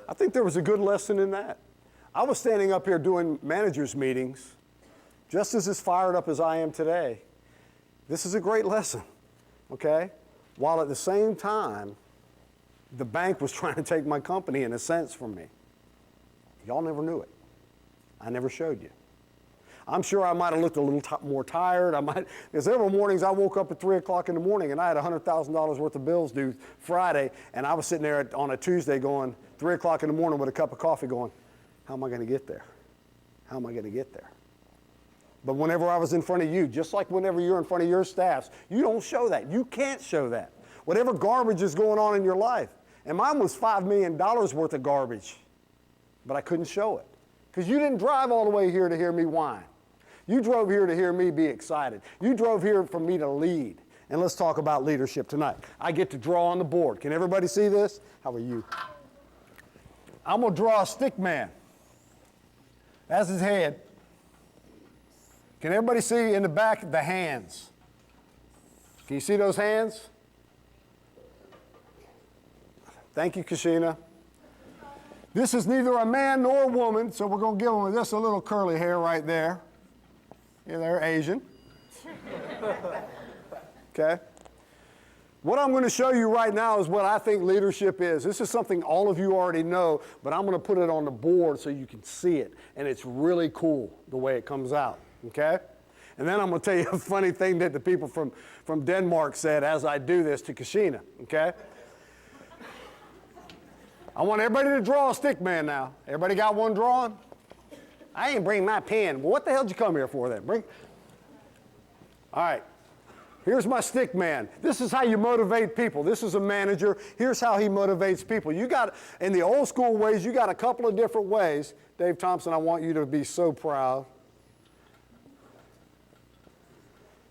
I think there was a good lesson in that. I was standing up here doing managers meetings, just as fired up as I am today. This is a great lesson, okay? While at the same time, the bank was trying to take my company in a sense from me. Y'all never knew it. I never showed you. I'm sure I might have looked a little more tired. Because there were mornings I woke up at 3 o'clock in the morning and I had $100,000 worth of bills due Friday, and I was sitting there on a Tuesday going, 3 o'clock in the morning with a cup of coffee going, how am I going to get there? How am I going to get there? But whenever I was in front of you, just like whenever you're in front of your staffs, you don't show that. You can't show that. Whatever garbage is going on in your life. And mine was $5 million worth of garbage, but I couldn't show it. Because you didn't drive all the way here to hear me whine. You drove here to hear me be excited. You drove here for me to lead. And let's talk about leadership tonight. I get to draw on the board. Can everybody see this? How are you? I'm going to draw a stick man. That's his head. Can everybody see in the back the hands? Can you see those hands? Thank you, Kashina. This is neither a man nor a woman, so we're going to give them just a little curly hair right there. Yeah, they're Asian. Okay? What I'm going to show you right now is what I think leadership is. This is something all of you already know, but I'm going to put it on the board so you can see it. And it's really cool the way it comes out. Okay? And then I'm going to tell you a funny thing that the people from Denmark said as I do this to Kashina. Okay? I want everybody to draw a stick man now. Everybody got one drawn? I ain't bring my pen. Well, what the hell did you come here for then? All right. Here's my stick man. This is how you motivate people. This is a manager. Here's how he motivates people. You got, in the old school ways, you got a couple of different ways. Dave Thompson, I want you to be so proud.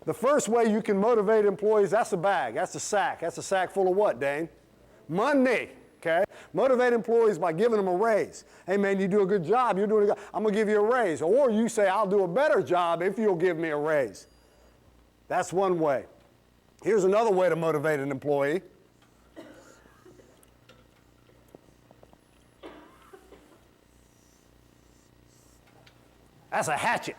The first way you can motivate employees, that's a bag. That's a sack. That's a sack full of what, Dane? Money. Okay? Motivate employees by giving them a raise. Hey, man, you do a good job. You're doing a good job. I'm going to give you a raise. Or you say, I'll do a better job if you'll give me a raise. That's one way. Here's another way to motivate an employee. That's a hatchet.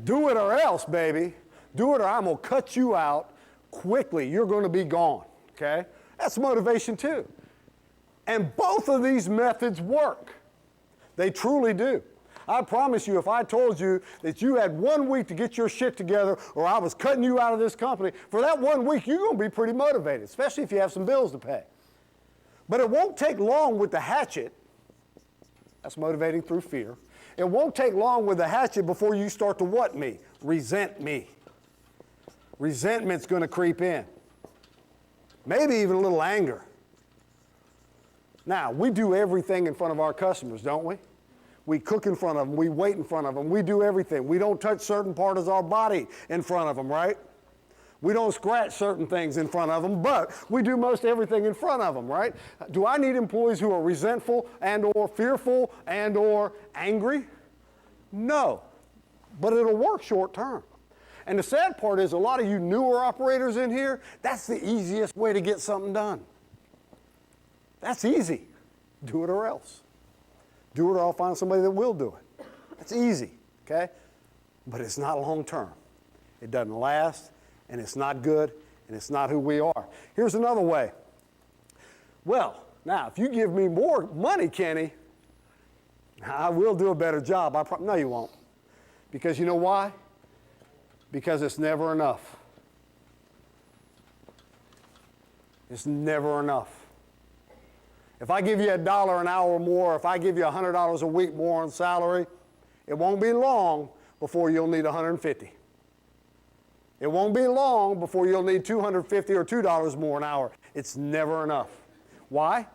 Do it or else, baby. Do it or I'm going to cut you out quickly. You're going to be gone. Okay? That's motivation too. And both of these methods work. They truly do. I promise you, if I told you that you had 1 week to get your shit together or I was cutting you out of this company, for that 1 week, you're going to be pretty motivated, especially if you have some bills to pay. But it won't take long with the hatchet. That's motivating through fear. It won't take long with the hatchet before you start to what me? Resent me. Resentment's going to creep in. Maybe even a little anger. Now, we do everything in front of our customers, don't we? We cook in front of them. We wait in front of them. We do everything. We don't touch certain parts of our body in front of them, right? We don't scratch certain things in front of them, but we do most everything in front of them, right? Do I need employees who are resentful and or fearful and or angry? No, but it'll work short term. And the sad part is a lot of you newer operators in here, that's the easiest way to get something done. That's easy. Do it or else. Do it or I'll find somebody that will do it. That's easy, okay? But it's not long term. It doesn't last, and it's not good, and it's not who we are. Here's another way. Well, now, if you give me more money, Kenny, I will do a better job. No, you won't. Because you know why? Because it's never enough. It's never enough. If I give you $1 an hour more, if I give you $100 a week more on salary, it won't be long before you'll need $150. It won't be long before you'll need $250 or $2 more an hour. It's never enough. Why?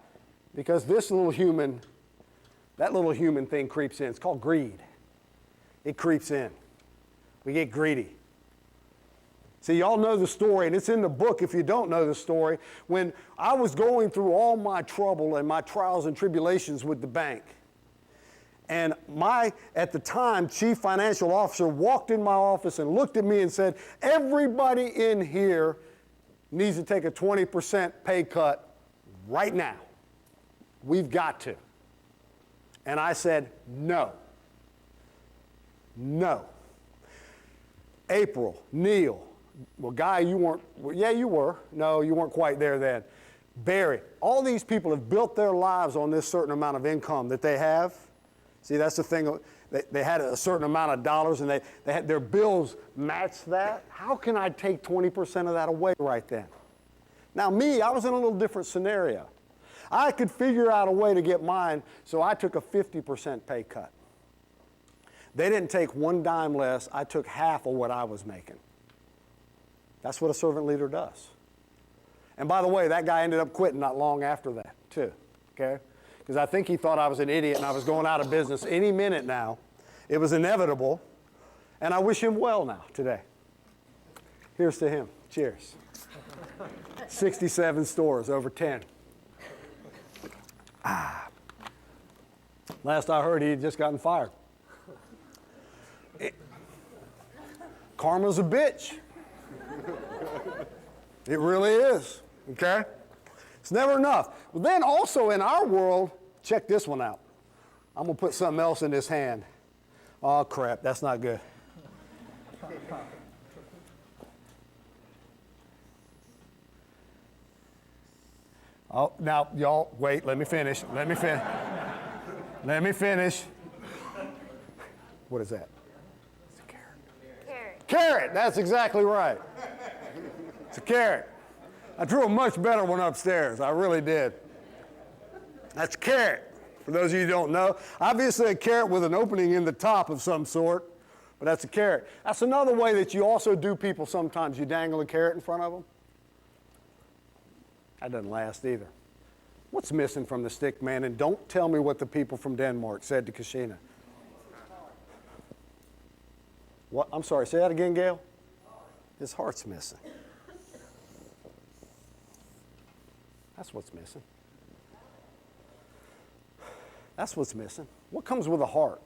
Because this little human, that little human thing creeps in. It's called greed. It creeps in. We get greedy. See, y'all know the story, and it's in the book if you don't know the story. When I was going through all my trouble and my trials and tribulations with the bank, and my, at the time, chief financial officer walked in my office and looked at me and said, everybody in here needs to take a 20% pay cut right now. We've got to. And I said, no. No. April, Neil, well, Guy, you weren't, well, yeah, you were. No, you weren't quite there then. Barry, all these people have built their lives on this certain amount of income that they have. See, that's the thing. They had a certain amount of dollars and they had their bills matched that. How can I take 20% of that away right then? Now me, I was in a little different scenario. I could figure out a way to get mine, so I took a 50% pay cut. They didn't take one dime less. I took half of what I was making. That's what a servant leader does. And by the way, that guy ended up quitting not long after that, too, okay? Because I think he thought I was an idiot and I was going out of business any minute now. It was inevitable, and I wish him well now today. Here's to him. Cheers. 67 stores, over 10. Last I heard, he had just gotten fired. Karma's a bitch. It really is, okay? It's never enough. Well, then also in our world, check this one out. I'm going to put something else in this hand. Oh, crap, that's not good. Oh, now, y'all, wait, let me finish. Let me finish. Let me finish. What is that? It's a carrot. Carrot. Carrot, that's exactly right. It's a carrot. I drew a much better one upstairs. I really did. That's carrot. For those of you who don't know, obviously a carrot with an opening in the top of some sort, but that's a carrot. That's another way that you also do people sometimes. You dangle a carrot in front of them. That doesn't last either. What's missing from the stick man? And don't tell me what the people from Denmark said to Kashina. What? I'm sorry, say that again, Gail? His heart's missing. That's what's missing. That's what's missing. What comes with a heart?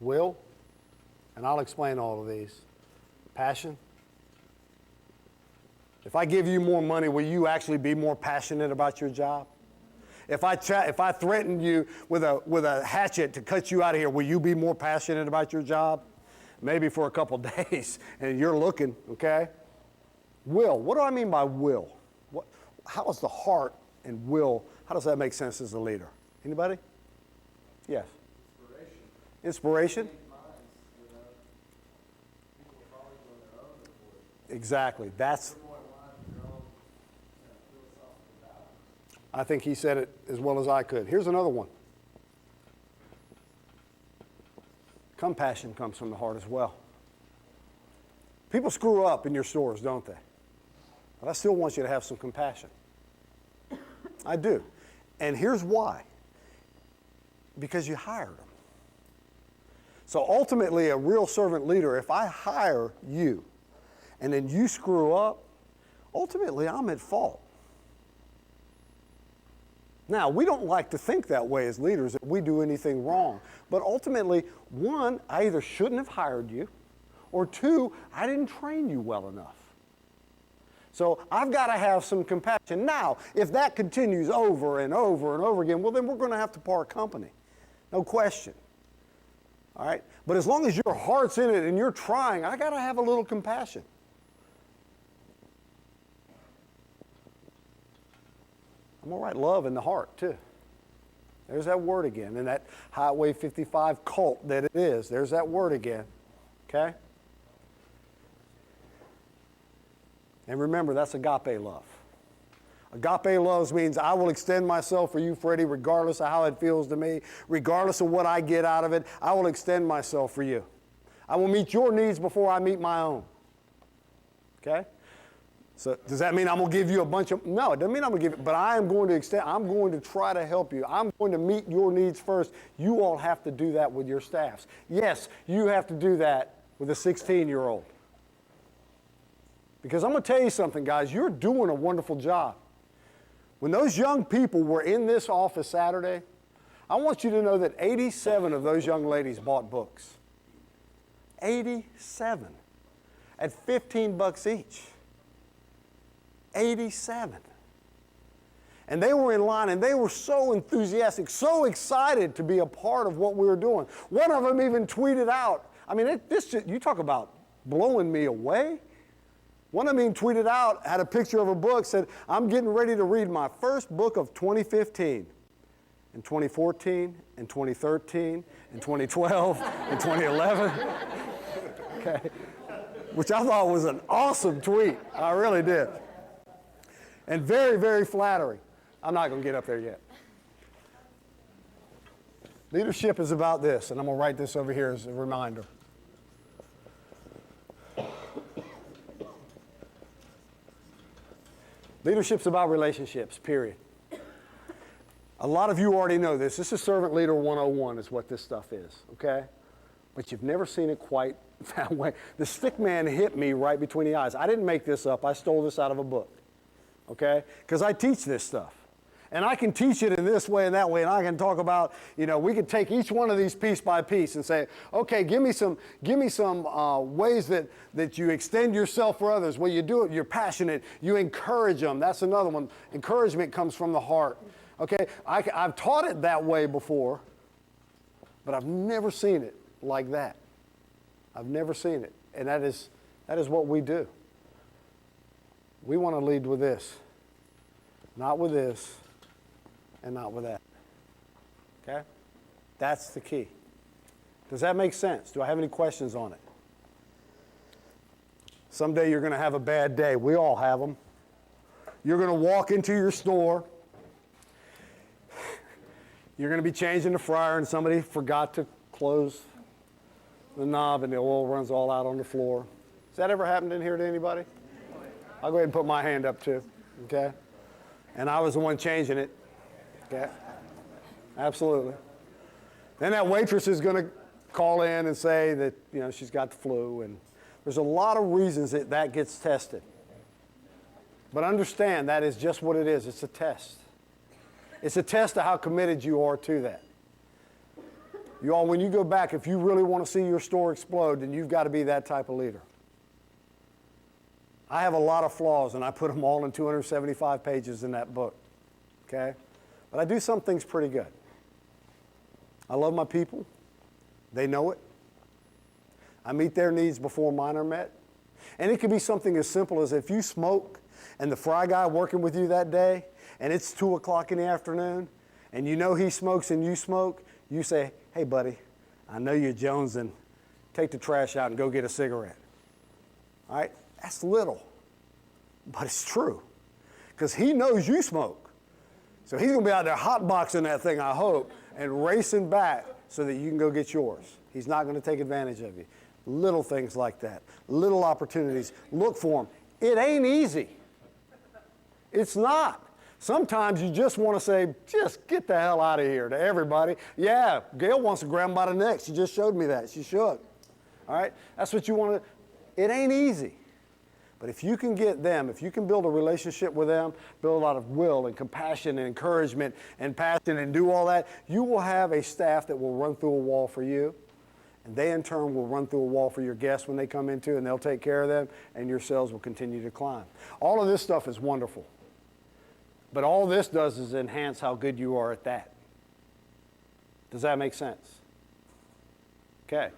Will, and I'll explain all of these. Passion. If I give you more money, will you actually be more passionate about your job? If I threaten you with a hatchet to cut you out of here, will you be more passionate about your job? Maybe for a couple days, and you're looking, okay? Will. What do I mean by will? How is the heart and will, how does that make sense as a leader? Anybody? Yes. Inspiration. Exactly. I think he said it as well as I could. Here's another one. Compassion comes from the heart as well. People screw up in your stores, don't they? But I still want you to have some compassion. I do. And here's why. Because you hired them. So ultimately, a real servant leader, if I hire you and then you screw up, ultimately I'm at fault. Now, we don't like to think that way as leaders, that we do anything wrong. But ultimately, one, I either shouldn't have hired you, or two, I didn't train you well enough. So I've got to have some compassion. Now, if that continues over and over and over again, well, then we're going to have to part company. No question. All right? But as long as your heart's in it and you're trying, I got to have a little compassion. I'm going to write love in the heart, too. There's that word again. And that Highway 55 cult that it is, there's that word again. Okay? And remember, that's agape love. Agape love means I will extend myself for you, Freddie, regardless of how it feels to me, regardless of what I get out of it. I will extend myself for you. I will meet your needs before I meet my own. Okay? So does that mean I'm going to give you a bunch of, no, it doesn't mean I'm going to give it, but I am going to extend, I'm going to try to help you. I'm going to meet your needs first. You all have to do that with your staffs. Yes, you have to do that with a 16-year-old. Because I'm going to tell you something, guys, you're doing a wonderful job. When those young people were in this office Saturday, I want you to know that 87 of those young ladies bought books. 87. at 15 bucks each. 87. And they were in line, and they were so enthusiastic, so excited to be a part of what we were doing. One of them even tweeted out, I mean, you talk about blowing me away. One of them even tweeted out, had a picture of a book, said, I'm getting ready to read my first book of 2015. In 2014, in 2013, in 2012, in 2011. Okay. Which I thought was an awesome tweet. I really did. And very, very flattering. I'm not going to get up there yet. Leadership is about this, and I'm going to write this over here as a reminder. Leadership's about relationships, period. A lot of you already know this. This is Servant Leader 101 is what this stuff is, okay? But you've never seen it quite that way. The stick man hit me right between the eyes. I didn't make this up. I stole this out of a book, okay? Because I teach this stuff. And I can teach it in this way and that way, and I can talk about, we can take each one of these piece by piece and say, okay, give me some ways that you extend yourself for others. Well, you do it, you're passionate, you encourage them. That's another one. Encouragement comes from the heart. Okay, I've taught it that way before, but I've never seen it like that. I've never seen it, and that is what we do. We want to lead with this, not with this, and not with that. Okay? That's the key. Does that make sense? Do I have any questions on it? Someday you're going to have a bad day. We all have them. You're going to walk into your store. You're going to be changing the fryer and somebody forgot to close the knob and the oil runs all out on the floor. Has that ever happened in here to anybody? I'll go ahead and put my hand up too, okay? And I was the one changing it, okay? Absolutely. Then that waitress is going to call in and say that, she's got the flu, and there's a lot of reasons that gets tested. But understand that is just what it is. It's a test. It's a test of how committed you are to that. You all, when you go back, if you really want to see your store explode, then you've got to be that type of leader. I have a lot of flaws, and I put them all in 275 pages in that book, okay? But I do some things pretty good. I love my people. They know it. I meet their needs before mine are met. And it could be something as simple as if you smoke and the fry guy working with you that day, and it's 2 o'clock in the afternoon, and he smokes and you smoke, you say, hey, buddy, I know you're jonesing. Take the trash out and go get a cigarette. All right? That's little, but it's true, because he knows you smoke. So he's going to be out there hotboxing that thing, I hope, and racing back so that you can go get yours. He's not going to take advantage of you. Little things like that, little opportunities. Look for them. It ain't easy. It's not. Sometimes you just want to say, just get the hell out of here to everybody. Yeah, Gail wants to grab them by the neck. She just showed me that. She shook. All right? That's what you want to. It ain't easy. But if you can get them, if you can build a relationship with them, build a lot of will and compassion and encouragement and passion and do all that, you will have a staff that will run through a wall for you. And they, in turn, will run through a wall for your guests when they come into, and they'll take care of them, and your sales will continue to climb. All of this stuff is wonderful. But all this does is enhance how good you are at that. Does that make sense? Okay.